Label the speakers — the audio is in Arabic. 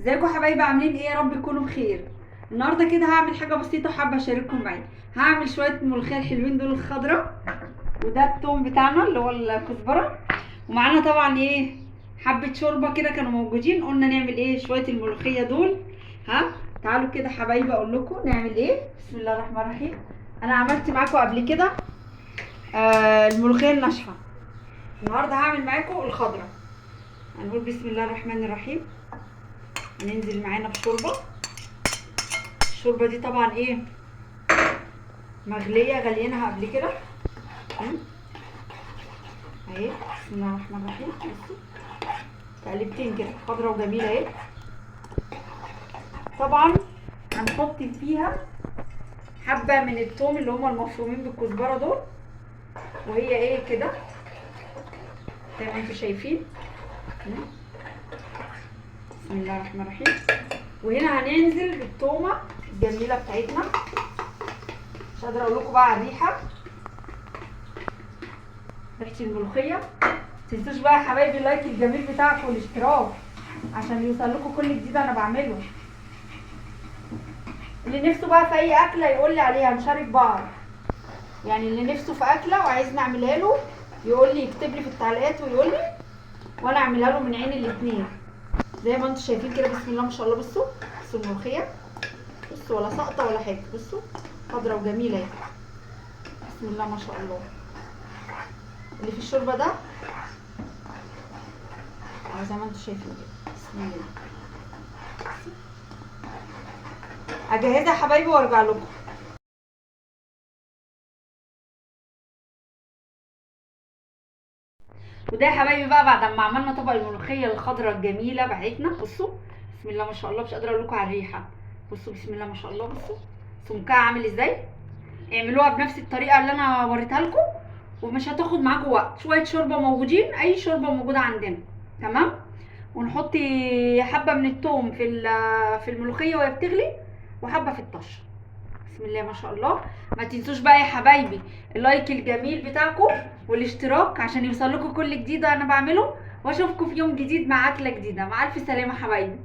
Speaker 1: ازيكم يا حبايبي؟ عاملين ايه؟ يا رب تكونوا بخير. النهارده كده هعمل حاجه بسيطه وحابه اشارككم معايا. هعمل شويه ملوخيه الحلوين دول الخضراء، وده التوم بتاعنا اللي هو الكزبره، ومعانا طبعا ايه، حبه شوربه كده كانوا موجودين، قلنا نعمل ايه شويه الملوخيه دول. ها، تعالوا كده حبايبي اقول لكم نعمل ايه. بسم الله الرحمن الرحيم. انا عملت معاكم قبل كده الملوخيه الناشفه، النهارده هعمل معاكم الخضراء. هنقول بسم الله الرحمن الرحيم. هننزل معانا بشوربه. الشوربه دي طبعا ايه، مغليه، غليناها قبل كده اهي. بسم الله الرحمن الرحيم. بصوا تقلبتين كده خضره وجميله اهي. طبعا هنحط فيها حبه من الثوم اللي هم المفرومين بالكزبره دول، وهي ايه كده زي ما انتم شايفين. بسم الله الرحمن الرحيم. وهنا هننزل بالتومه الجميله بتاعتنا، مش قادره اقول لكم بقى على الريحه، ريحه الملوخيه. متنسوش بقى يا حبايبي اللايك الجميل بتاعكم والاشتراك عشان يوصل لكم كل جديد انا بعمله. اللي نفسه بقى في اي اكله يقول لي عليها، نشارك بعض. يعني اللي نفسه في اكله وعايزني اعملها له يقول لي، يكتب لي في التعليقات ويقول لي، وانا اعملها له من عين الاثنين. زي ما انتم شايفين كده، بسم الله ما شاء الله. بصوا بصوا الملوخيه، بصوا ولا سقطه ولا حاجه، بصوا خضره وجميله اهي. بسم الله ما شاء الله. اللي في الشوربه ده زي ما انتم شايفين كده. بسم الله. هجهزها يا حبايبي وارجع لكم. وده يا حبايبي بقى بعد ما عملنا طبق الملوخيه الخضراء الجميله بتاعتنا. بصوا بسم الله ما شاء الله، مش قادره اقول لكم على الريحه. بصوا بسم الله ما شاء الله. بصوا سمكها عامل ازاي. اعملوها بنفس الطريقه اللي انا وريتها لكم، ومش هتاخد معاكم وقت. شويه شوربه موجودين، اي شوربه موجوده عندنا تمام. ونحط حبه من الثوم في الملوخيه وهي بتغلي، وحبه في الطشه. بسم الله ما شاء الله. ما تنسوش بقى يا حبايبي اللايك الجميل بتاعكم والاشتراك عشان يوصل لكم كل جديد انا بعمله. واشوفكم في يوم جديد مع اكله جديده. مع الف سلامه حبايبي.